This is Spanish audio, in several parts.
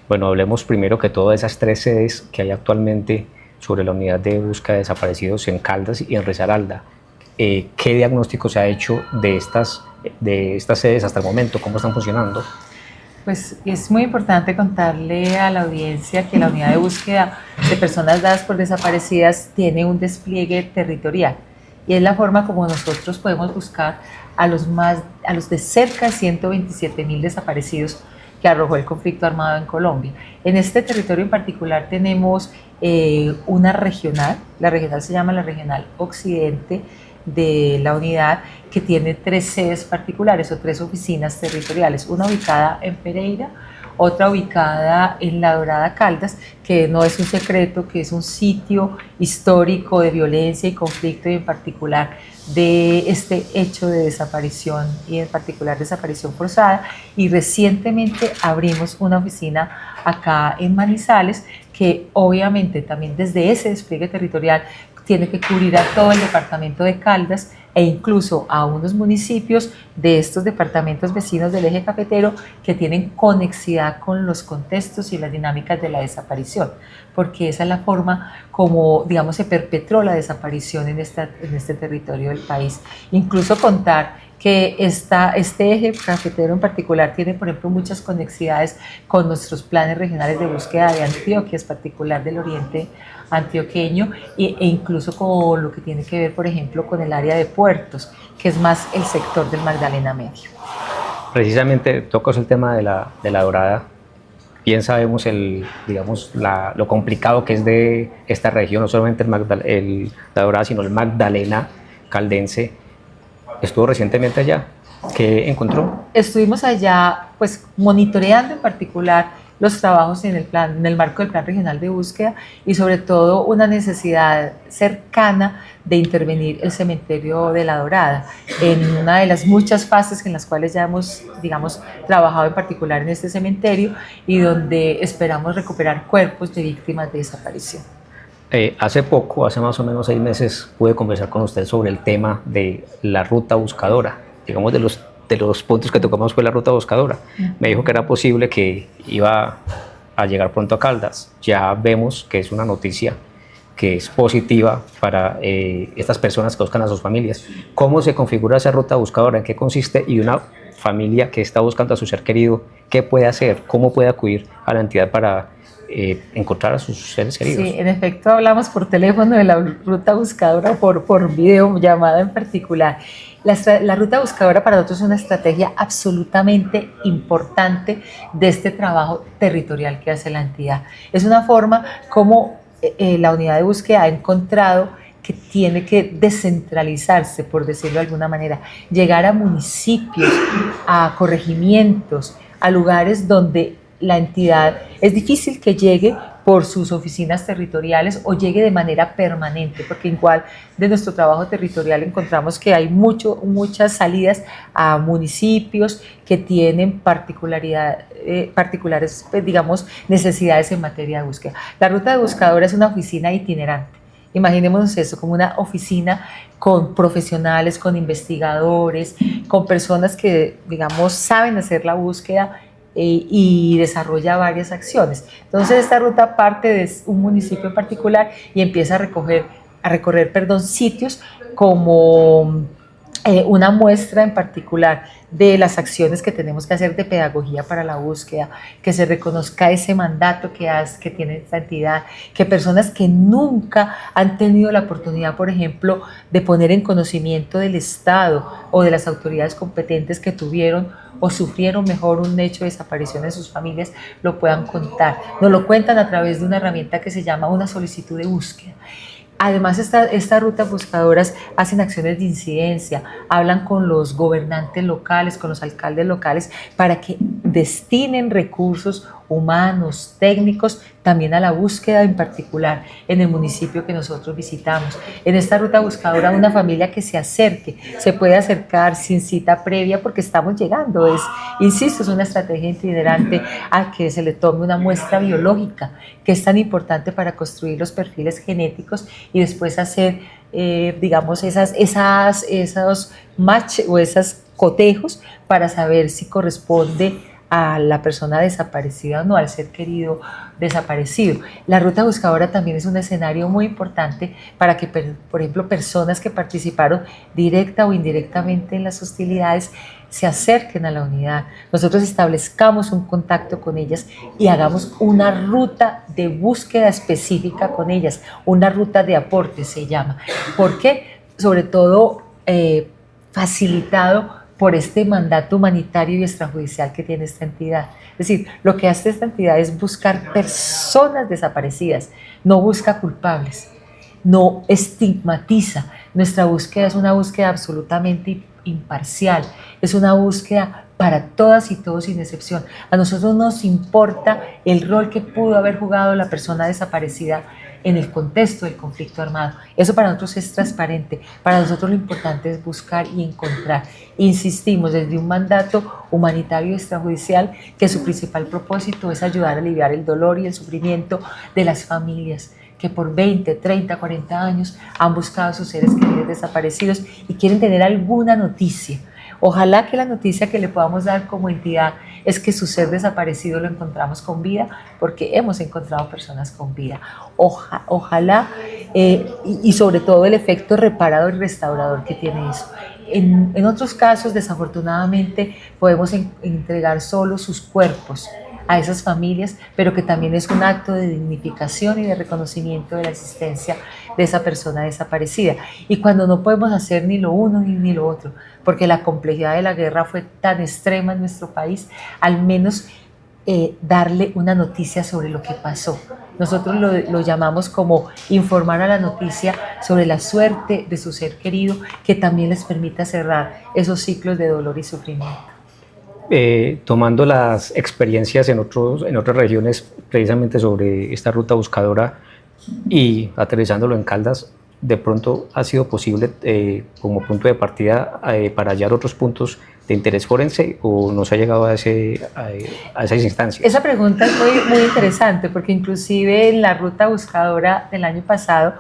Bueno, hablemos primero que todo de esas 3 sedes que hay actualmente sobre la unidad de búsqueda de desaparecidos en Caldas y en Risaralda. ¿Qué diagnóstico se ha hecho de estas sedes hasta el momento? ¿Cómo están funcionando? Pues es muy importante contarle a la audiencia que la unidad de búsqueda de personas dadas por desaparecidas tiene un despliegue territorial y es la forma como nosotros podemos buscar a los de cerca de 127.000 desaparecidos que arrojó el conflicto armado en Colombia. En este territorio en particular tenemos una regional, la regional se llama la Regional Occidente de la unidad, que tiene 3 sedes particulares o 3 oficinas territoriales, una ubicada en Pereira, otra ubicada en La Dorada, Caldas, que no es un secreto, que es un sitio histórico de violencia y conflicto, y en particular de este hecho de desaparición, y en particular desaparición forzada. Y recientemente abrimos una oficina acá en Manizales, que obviamente también desde ese despliegue territorial tiene que cubrir a todo el departamento de Caldas e incluso a unos municipios de estos departamentos vecinos del eje cafetero que tienen conexidad con los contextos y las dinámicas de la desaparición, porque esa es la forma como, digamos, se perpetró la desaparición en este territorio del país. Incluso contar que este eje cafetero en particular tiene, por ejemplo, muchas conexidades con nuestros planes regionales de búsqueda de Antioquia, es particular del oriente antioqueño, e incluso con lo que tiene que ver, por ejemplo, con el área de puertos, que es más el sector del Magdalena Medio. Precisamente tocas el tema de la Dorada. Bien sabemos lo complicado que es de esta región, no solamente la Dorada, sino el Magdalena caldense. Estuvo recientemente allá. ¿Qué encontró? Estuvimos allá, pues, monitoreando en particular los trabajos en el marco del Plan Regional de Búsqueda, y sobre todo una necesidad cercana de intervenir el cementerio de La Dorada en una de las muchas fases en las cuales ya hemos, digamos, trabajado en particular en este cementerio, y donde esperamos recuperar cuerpos de víctimas de desaparición. Hace más o menos 6 meses, pude conversar con usted sobre el tema de la ruta buscadora. Digamos, de los puntos que tocamos fue la ruta buscadora. Me dijo que era posible, que iba a llegar pronto a Caldas. Ya vemos que es una noticia que es positiva para estas personas que buscan a sus familias. ¿Cómo se configura esa ruta buscadora? ¿En qué consiste? Y una familia que está buscando a su ser querido, ¿qué puede hacer? ¿Cómo puede acudir a la entidad para encontrar a sus seres queridos? Sí, en efecto hablamos por teléfono de la ruta buscadora, por videollamada en particular. La ruta buscadora para nosotros es una estrategia absolutamente importante de este trabajo territorial que hace la entidad. Es una forma como la unidad de búsqueda ha encontrado que tiene que descentralizarse, por decirlo de alguna manera, llegar a municipios, a corregimientos, a lugares donde la entidad es difícil que llegue por sus oficinas territoriales o llegue de manera permanente, porque igual de nuestro trabajo territorial encontramos que hay muchas salidas a municipios que tienen particulares, pues, digamos, necesidades en materia de búsqueda. La ruta de buscadora es una oficina itinerante. Imaginémonos eso como una oficina con profesionales, con investigadores, con personas que, digamos, saben hacer la búsqueda y desarrolla varias acciones. Entonces esta ruta parte de un municipio en particular y empieza a recorrer sitios como una muestra en particular de las acciones que tenemos que hacer de pedagogía para la búsqueda, que se reconozca ese mandato que tiene esta entidad, que personas que nunca han tenido la oportunidad, por ejemplo, de poner en conocimiento del Estado o de las autoridades competentes que tuvieron o sufrieron mejor un hecho de desaparición en sus familias, lo puedan contar. Nos lo cuentan a través de una herramienta que se llama una solicitud de búsqueda. Además, estas rutas buscadoras hacen acciones de incidencia, hablan con los gobernantes locales, con los alcaldes locales, para que destinen recursos humanos, técnicos, también a la búsqueda en particular en el municipio que nosotros visitamos. En esta ruta buscadora, una familia que se acerque, se puede acercar sin cita previa porque estamos llegando. Insisto, es una estrategia itinerante a que se le tome una muestra biológica, que es tan importante para construir los perfiles genéticos y después hacer, digamos, esos match o esos cotejos para saber si corresponde a la persona desaparecida o no, al ser querido desaparecido. La ruta buscadora también es un escenario muy importante para que, por ejemplo, personas que participaron directa o indirectamente en las hostilidades se acerquen a la unidad. Nosotros establezcamos un contacto con ellas y hagamos una ruta de búsqueda específica con ellas, una ruta de aporte se llama. ¿Por qué? Sobre todo facilitado por este mandato humanitario y extrajudicial que tiene esta entidad. Es decir, lo que hace esta entidad es buscar personas desaparecidas, no busca culpables, no estigmatiza. Nuestra búsqueda es una búsqueda absolutamente imparcial, es una búsqueda para todas y todos sin excepción. A nosotros nos importa el rol que pudo haber jugado la persona desaparecida en el contexto del conflicto armado. Eso para nosotros es transparente. Para nosotros lo importante es buscar y encontrar. Insistimos, desde un mandato humanitario y extrajudicial, que su principal propósito es ayudar a aliviar el dolor y el sufrimiento de las familias que por 20, 30, 40 años han buscado a sus seres queridos desaparecidos y quieren tener alguna noticia. Ojalá que la noticia que le podamos dar como entidad es que su ser desaparecido lo encontramos con vida, porque hemos encontrado personas con vida. Ojalá, y sobre todo el efecto reparador y restaurador que tiene eso. En otros casos, desafortunadamente, podemos entregar solo sus cuerpos a esas familias, pero que también es un acto de dignificación y de reconocimiento de la existencia de esa persona desaparecida. Y cuando no podemos hacer ni lo uno ni lo otro, porque la complejidad de la guerra fue tan extrema en nuestro país, al menos darle una noticia sobre lo que pasó. Nosotros lo llamamos como informar a la noticia sobre la suerte de su ser querido, que también les permita cerrar esos ciclos de dolor y sufrimiento. Tomando las experiencias en otras regiones precisamente sobre esta ruta buscadora y aterrizándolo en Caldas, de pronto ha sido posible como punto de partida para hallar otros puntos de interés forense, o no se ha llegado a esas instancias? Esa pregunta es muy interesante, porque inclusive en la ruta buscadora del año pasado,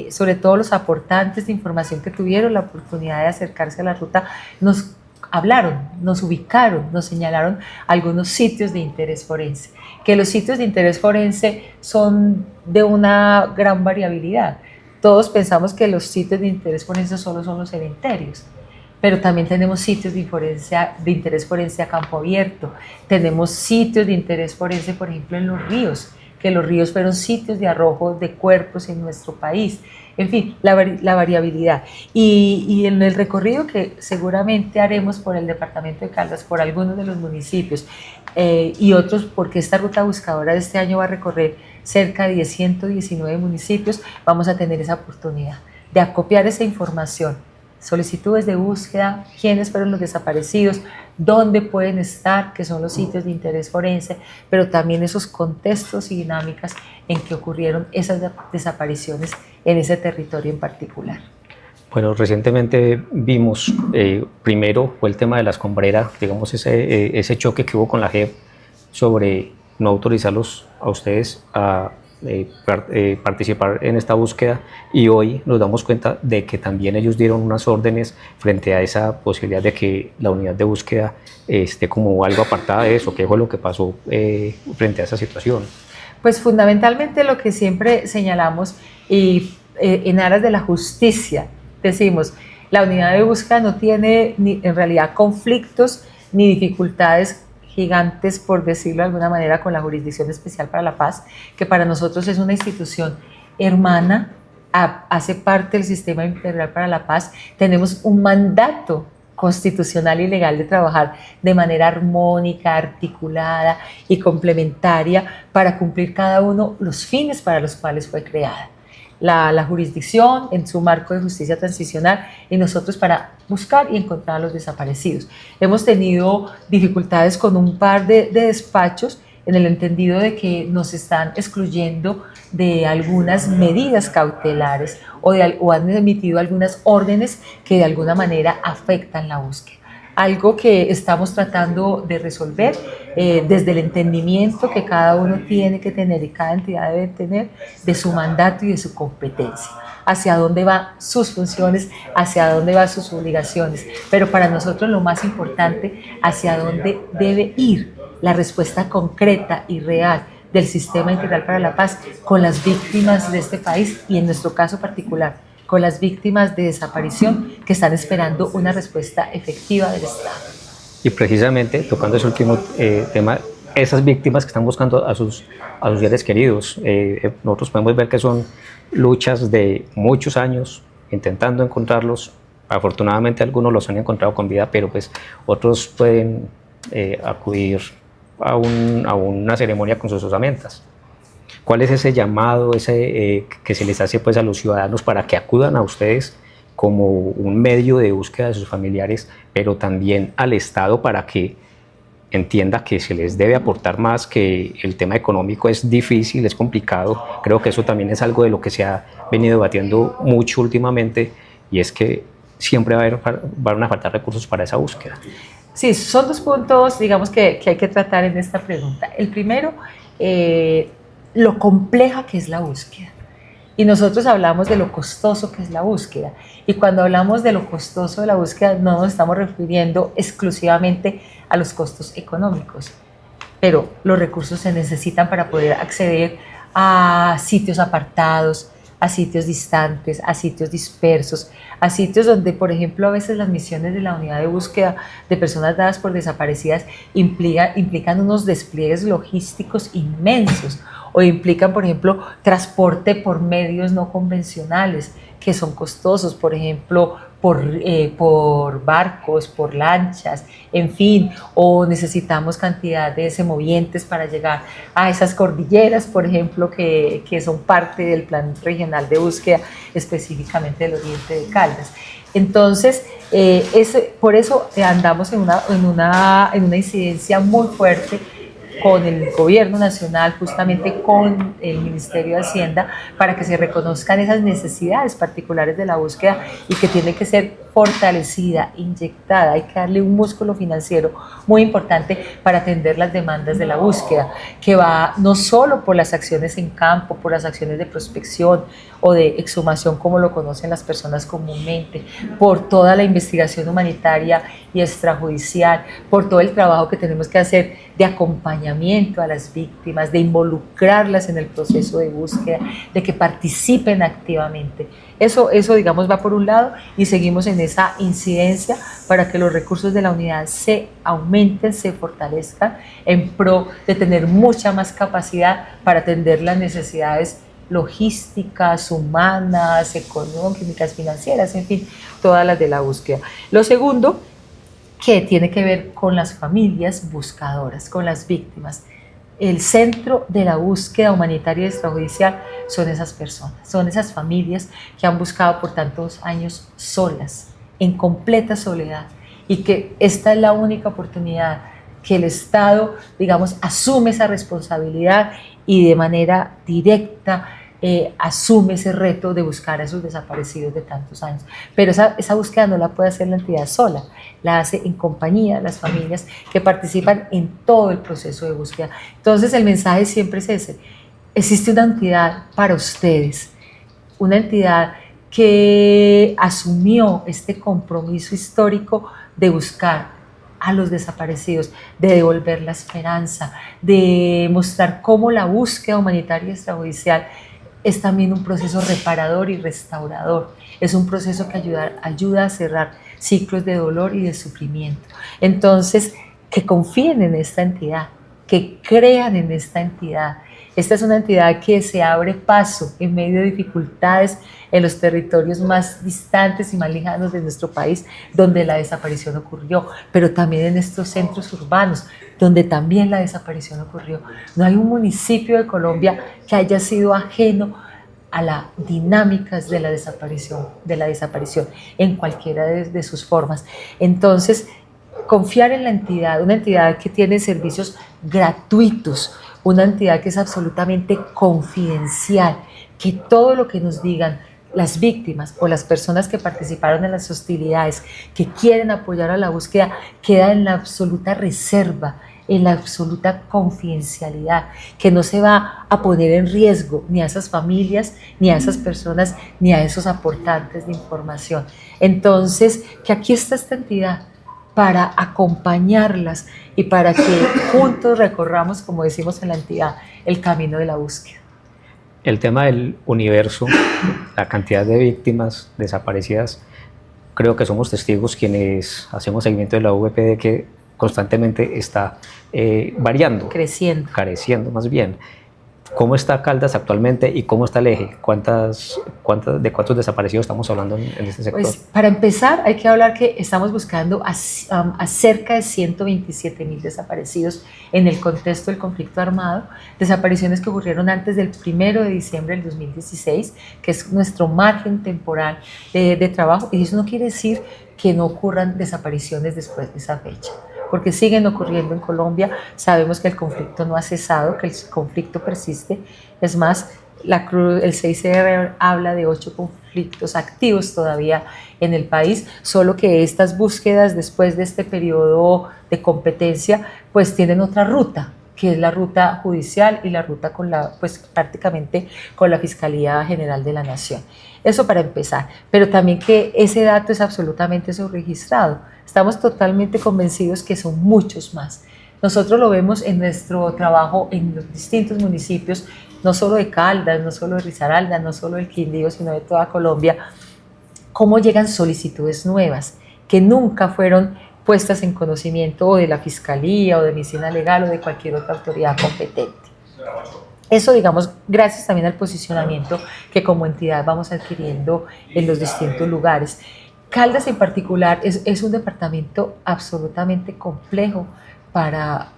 sobre todo los aportantes de información que tuvieron la oportunidad de acercarse a la ruta, nos hablaron, nos ubicaron, nos señalaron algunos sitios de interés forense, que los sitios de interés forense son de una gran variabilidad. Todos pensamos que los sitios de interés forense solo son los cementerios, pero también tenemos sitios de interés forense a campo abierto, tenemos sitios de interés forense, por ejemplo, en los ríos, que los ríos fueron sitios de arrojo de cuerpos en nuestro país. En fin, la variabilidad. Y en el recorrido que seguramente haremos por el departamento de Caldas, por algunos de los municipios y otros, porque esta ruta buscadora de este año va a recorrer cerca de 119 municipios, vamos a tener esa oportunidad de acopiar esa información, solicitudes de búsqueda, quiénes fueron los desaparecidos, dónde pueden estar, que son los sitios de interés forense, pero también esos contextos y dinámicas en que ocurrieron esas desapariciones en ese territorio en particular. Bueno, recientemente vimos, primero fue el tema de la escombrera, digamos ese choque que hubo con la JEP sobre no autorizarlos a ustedes a participar en esta búsqueda, y hoy nos damos cuenta de que también ellos dieron unas órdenes frente a esa posibilidad de que la unidad de búsqueda esté como algo apartada de eso. ¿Qué fue lo que pasó frente a esa situación? Pues fundamentalmente lo que siempre señalamos y en aras de la justicia decimos, la unidad de búsqueda no tiene en realidad conflictos ni dificultades gigantes, por decirlo de alguna manera, con la Jurisdicción Especial para la Paz, que para nosotros es una institución hermana, hace parte del Sistema Integral para la Paz. Tenemos un mandato constitucional y legal de trabajar de manera armónica, articulada y complementaria para cumplir cada uno los fines para los cuales fue creada. La jurisdicción en su marco de justicia transicional y nosotros para buscar y encontrar a los desaparecidos. Hemos tenido dificultades con un par de despachos en el entendido de que nos están excluyendo de algunas medidas cautelares o han emitido algunas órdenes que de alguna manera afectan la búsqueda. Algo que estamos tratando de resolver desde el entendimiento que cada uno tiene que tener y cada entidad debe tener de su mandato y de su competencia. hacia dónde van sus funciones, hacia dónde van sus obligaciones, pero para nosotros lo más importante, hacia dónde debe ir la respuesta concreta y real del Sistema Integral para la Paz con las víctimas de este país y en nuestro caso particular, con las víctimas de desaparición que están esperando una respuesta efectiva del Estado. Y precisamente, tocando ese último tema, esas víctimas que están buscando a sus seres queridos, nosotros podemos ver que son luchas de muchos años intentando encontrarlos. Afortunadamente algunos los han encontrado con vida, pero pues otros pueden acudir a una ceremonia con sus osamentas. ¿Cuál es ese llamado que se les hace pues a los ciudadanos para que acudan a ustedes como un medio de búsqueda de sus familiares, pero también al Estado para que entienda que se les debe aportar más, que el tema económico es difícil, es complicado? Creo que eso también es algo de lo que se ha venido debatiendo mucho últimamente, y es que siempre van a faltar recursos para esa búsqueda. Sí, son dos puntos, digamos, que hay que tratar en esta pregunta. El primero, lo compleja que es la búsqueda. Y nosotros hablamos de lo costoso que es la búsqueda. Y cuando hablamos de lo costoso de la búsqueda, no nos estamos refiriendo exclusivamente a los costos económicos, pero los recursos se necesitan para poder acceder a sitios apartados, a sitios distantes, a sitios dispersos, a sitios donde, por ejemplo, a veces las misiones de la unidad de búsqueda de personas dadas por desaparecidas implican unos despliegues logísticos inmensos, o implican, por ejemplo, transporte por medios no convencionales que son costosos, por ejemplo, por barcos, por lanchas, en fin, o necesitamos cantidad de semovientes para llegar a esas cordilleras, por ejemplo, que son parte del plan regional de búsqueda, específicamente del oriente de Caldas. Entonces, por eso andamos en una incidencia muy fuerte con el gobierno nacional, justamente con el Ministerio de Hacienda, para que se reconozcan esas necesidades particulares de la búsqueda y que tiene que ser fortalecida, inyectada. Hay que darle un músculo financiero muy importante para atender las demandas de la búsqueda, que va no solo por las acciones en campo, por las acciones de prospección o de exhumación, como lo conocen las personas comúnmente, por toda la investigación humanitaria y extrajudicial, por todo el trabajo que tenemos que hacer de acompañamiento a las víctimas, de involucrarlas en el proceso de búsqueda, de que participen activamente. Eso, digamos, va por un lado, y seguimos en esa incidencia para que los recursos de la unidad se aumenten, se fortalezcan en pro de tener mucha más capacidad para atender las necesidades logísticas, humanas, económicas, financieras, en fin, todas las de la búsqueda. Lo segundo, que tiene que ver con las familias buscadoras, con las víctimas. El centro de la búsqueda humanitaria y extrajudicial son esas personas, son esas familias que han buscado por tantos años solas, en completa soledad, y que esta es la única oportunidad que el Estado, digamos, asume esa responsabilidad y de manera directa asume ese reto de buscar a esos desaparecidos de tantos años. Pero esa búsqueda no la puede hacer la entidad sola, la hace en compañía de las familias que participan en todo el proceso de búsqueda. Entonces el mensaje siempre es ese: existe una entidad para ustedes, una entidad que asumió este compromiso histórico de buscar a los desaparecidos, de devolver la esperanza, de mostrar cómo la búsqueda humanitaria y extrajudicial es también un proceso reparador y restaurador. Es un proceso que ayuda a cerrar ciclos de dolor y de sufrimiento. Entonces, que confíen en esta entidad, que crean en esta entidad. Esta es una entidad que se abre paso en medio de dificultades en los territorios más distantes y más lejanos de nuestro país, donde la desaparición ocurrió, pero también en estos centros urbanos, donde también la desaparición ocurrió. No hay un municipio de Colombia que haya sido ajeno a las dinámicas de la desaparición en cualquiera de sus formas. Entonces, confiar en la entidad, una entidad que tiene servicios gratuitos, una entidad que es absolutamente confidencial, que todo lo que nos digan las víctimas o las personas que participaron en las hostilidades, que quieren apoyar a la búsqueda, queda en la absoluta reserva, en la absoluta confidencialidad, que no se va a poner en riesgo ni a esas familias, ni a esas personas, ni a esos aportantes de información. Entonces, que aquí está esta entidad para acompañarlas y para que juntos recorramos, como decimos en la entidad, el camino de la búsqueda. El tema del universo, la cantidad de víctimas desaparecidas, creo que somos testigos quienes hacemos seguimiento de la VPD que constantemente está variando, creciendo más bien. ¿Cómo está Caldas actualmente y cómo está el eje? ¿De cuántos desaparecidos estamos hablando en este sector? Pues para empezar hay que hablar que estamos buscando a cerca de 127.000 desaparecidos en el contexto del conflicto armado, desapariciones que ocurrieron antes del 1 de diciembre del 2016, que es nuestro margen temporal de trabajo, y eso no quiere decir que no ocurran desapariciones después de esa fecha, porque siguen ocurriendo en Colombia. Sabemos que el conflicto no ha cesado, que el conflicto persiste. Es más, el CICR habla de 8 conflictos activos todavía en el país, solo que estas búsquedas después de este periodo de competencia pues tienen otra ruta, que es la ruta judicial y la ruta pues prácticamente con la Fiscalía General de la Nación. Eso para empezar, pero también que ese dato es absolutamente subregistrado. Estamos totalmente convencidos que son muchos más. Nosotros lo vemos en nuestro trabajo en los distintos municipios, no solo de Caldas, no solo de Risaralda, no solo del Quindío, sino de toda Colombia, cómo llegan solicitudes nuevas que nunca fueron puestas en conocimiento o de la Fiscalía o de Medicina Legal o de cualquier otra autoridad competente. Eso, digamos, gracias también al posicionamiento que como entidad vamos adquiriendo en los distintos lugares. Caldas en particular es un departamento absolutamente complejo para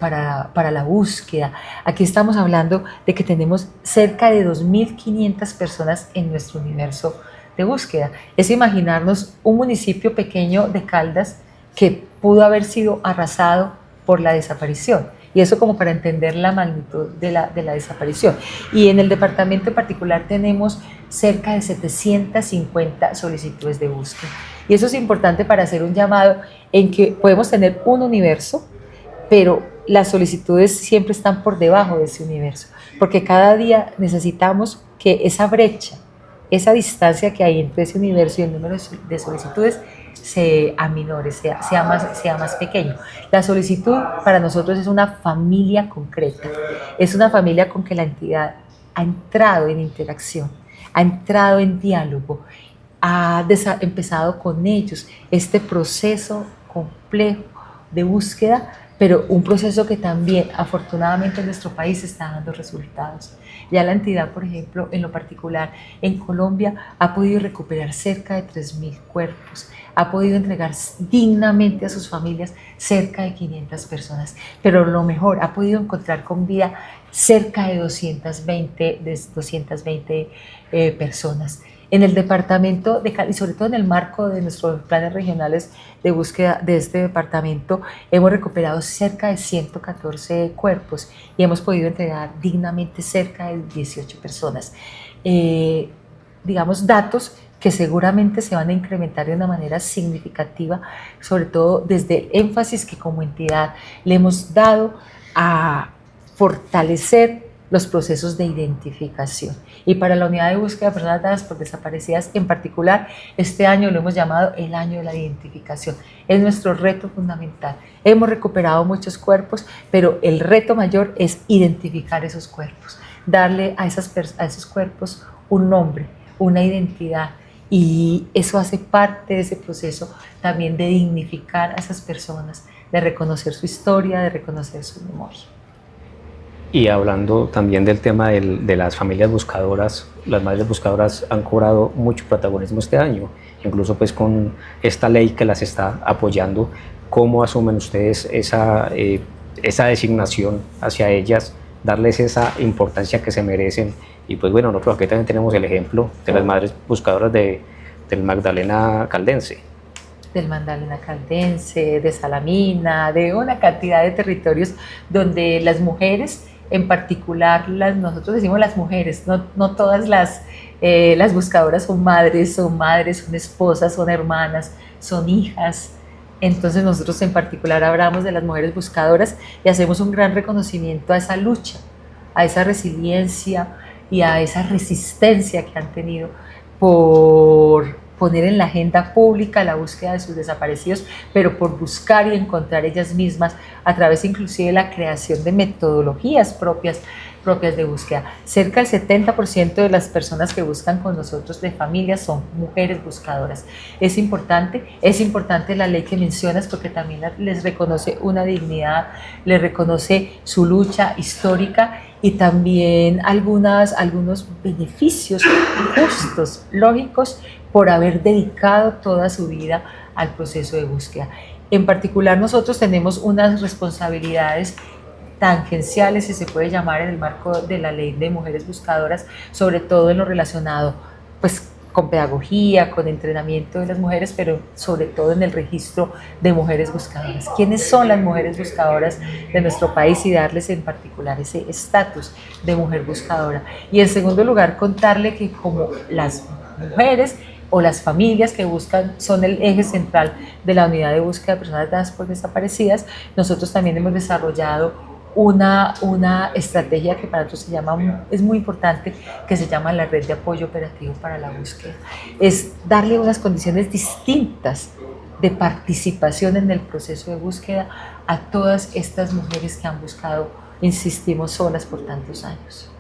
la búsqueda. Aquí estamos hablando de que tenemos cerca de 2.500 personas en nuestro universo de búsqueda. Es imaginarnos un municipio pequeño de Caldas que pudo haber sido arrasado por la desaparición. Y eso como para entender la magnitud de la desaparición. Y en el departamento en particular tenemos cerca de 750 solicitudes de búsqueda. Y eso es importante para hacer un llamado en que podemos tener un universo, pero las solicitudes siempre están por debajo de ese universo, porque cada día necesitamos que esa brecha, esa distancia que hay entre ese universo y el número de solicitudes se aminore, sea más pequeño. La solicitud para nosotros es una familia concreta, es una familia con que la entidad ha entrado en interacción, ha entrado en diálogo, ha empezado con ellos este proceso complejo de búsqueda, pero un proceso que también afortunadamente en nuestro país está dando resultados. Ya la entidad, por ejemplo, en lo particular en Colombia ha podido recuperar cerca de 3.000 cuerpos, ha podido entregar dignamente a sus familias cerca de 500 personas, pero lo mejor, ha podido encontrar con vida cerca de 220 personas. En el departamento de Cali, y sobre todo en el marco de nuestros planes regionales de búsqueda de este departamento, hemos recuperado cerca de 114 cuerpos y hemos podido entregar dignamente cerca de 18 personas. Digamos, datos que seguramente se van a incrementar de una manera significativa, sobre todo desde el énfasis que como entidad le hemos dado a fortalecer los procesos de identificación. Y para la unidad de búsqueda de personas dadas por desaparecidas en particular, este año lo hemos llamado el año de la identificación. Es nuestro reto fundamental. Hemos recuperado muchos cuerpos, pero el reto mayor es identificar esos cuerpos, darle a esos cuerpos un nombre, una identidad, y eso hace parte de ese proceso también de dignificar a esas personas, de reconocer su historia, de reconocer su memoria. Y hablando también del tema de las familias buscadoras, las madres buscadoras han cobrado mucho protagonismo este año, incluso pues con esta ley que las está apoyando. ¿Cómo asumen ustedes esa designación hacia ellas, darles esa importancia que se merecen? Y pues bueno, nosotros aquí también tenemos el ejemplo de las madres buscadoras del Magdalena Caldense. Del Magdalena Caldense, de Salamina, de una cantidad de territorios donde las mujeres, en particular, nosotros decimos las mujeres, no todas las buscadoras son madres, son esposas, son hermanas, son hijas, Entonces nosotros en particular hablamos de las mujeres buscadoras y hacemos un gran reconocimiento a esa lucha, a esa resiliencia y a esa resistencia que han tenido por poner en la agenda pública la búsqueda de sus desaparecidos, pero por buscar y encontrar ellas mismas a través inclusive de la creación de metodologías propias de búsqueda. Cerca del 70% de las personas que buscan con nosotros de familias son mujeres buscadoras. Es importante la ley que mencionas porque también les reconoce una dignidad, les reconoce su lucha histórica y también algunos beneficios justos, lógicos, por haber dedicado toda su vida al proceso de búsqueda. En particular nosotros tenemos unas responsabilidades tangenciales, si se puede llamar, en el marco de la ley de mujeres buscadoras, sobre todo en lo relacionado pues, con pedagogía, con entrenamiento de las mujeres, pero sobre todo en el registro de mujeres buscadoras. ¿Quiénes son las mujeres buscadoras de nuestro país y darles en particular ese estatus de mujer buscadora? Y en segundo lugar, contarle que como las mujeres o las familias que buscan son el eje central de la unidad de búsqueda de personas dadas por desaparecidas, nosotros también hemos desarrollado una estrategia que para nosotros es muy importante, que se llama la Red de Apoyo Operativo para la Búsqueda. Es darle unas condiciones distintas de participación en el proceso de búsqueda a todas estas mujeres que han buscado, insistimos, solas por tantos años.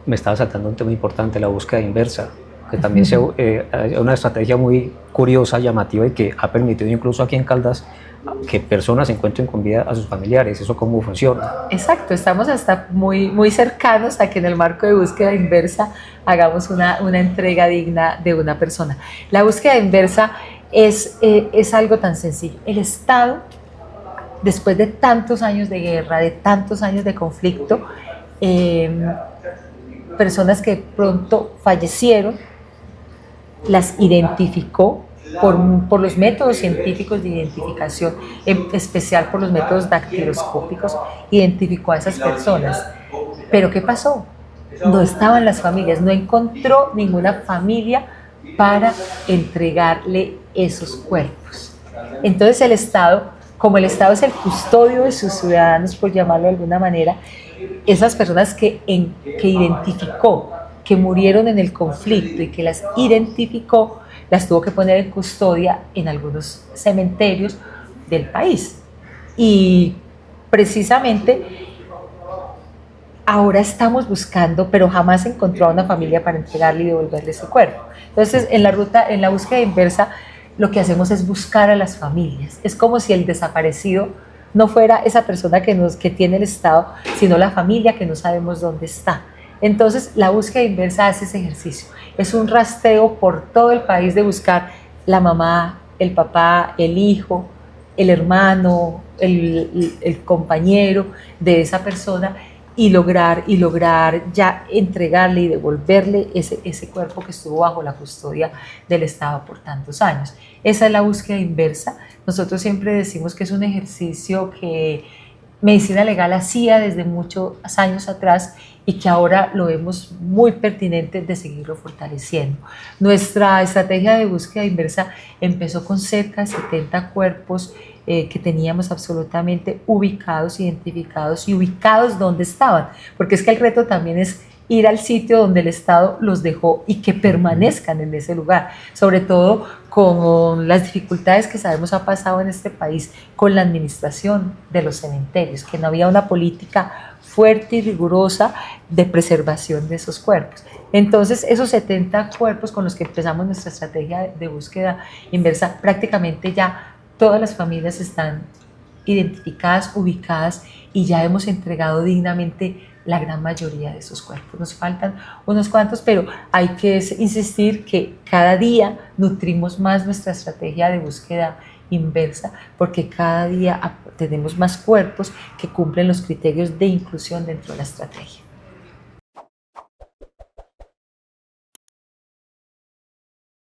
Me estaba saltando un tema importante, la búsqueda inversa, que también es una estrategia muy curiosa, llamativa y que ha permitido incluso aquí en Caldas que personas encuentren con vida a sus familiares. ¿Eso cómo funciona? Exacto, estamos hasta muy cercanos a que en el marco de búsqueda inversa hagamos una entrega digna de una persona. La búsqueda inversa es algo tan sencillo. El Estado, después de tantos años de guerra, de tantos años de conflicto, personas que pronto fallecieron, las identificó por los métodos científicos de identificación, en especial por los métodos dactiloscópicos, identificó a esas personas. Pero ¿qué pasó? No estaban las familias, no encontró ninguna familia para entregarle esos cuerpos. Entonces el Estado, como el Estado es el custodio de sus ciudadanos, por llamarlo de alguna manera, esas personas que identificó, que murieron en el conflicto y que las identificó, las tuvo que poner en custodia en algunos cementerios del país. Y precisamente ahora estamos buscando, pero jamás encontró a una familia para entregarle y devolverle ese cuerpo. Entonces, en la búsqueda inversa, lo que hacemos es buscar a las familias. Es como si el desaparecido no fuera esa persona que tiene el Estado, sino la familia que no sabemos dónde está. Entonces, la búsqueda inversa hace ese ejercicio. Es un rastreo por todo el país de buscar la mamá, el papá, el hijo, el hermano, el compañero de esa persona y lograr ya entregarle y devolverle ese cuerpo que estuvo bajo la custodia del Estado por tantos años. Esa es la búsqueda inversa. Nosotros siempre decimos que es un ejercicio que Medicina Legal hacía desde muchos años atrás y que ahora lo vemos muy pertinente de seguirlo fortaleciendo. Nuestra estrategia de búsqueda inversa empezó con cerca de 70 cuerpos que teníamos absolutamente ubicados, identificados y ubicados donde estaban, porque es que el reto también es ir al sitio donde el Estado los dejó y que permanezcan en ese lugar, sobre todo con las dificultades que sabemos ha pasado en este país con la administración de los cementerios, que no había una política fuerte y rigurosa de preservación de esos cuerpos. Entonces, esos 70 cuerpos con los que empezamos nuestra estrategia de búsqueda inversa, prácticamente ya todas las familias están identificadas, ubicadas y ya hemos entregado dignamente la gran mayoría de esos cuerpos. Nos faltan unos cuantos, pero hay que insistir que cada día nutrimos más nuestra estrategia de búsqueda inversa porque cada día tenemos más cuerpos que cumplen los criterios de inclusión dentro de la estrategia.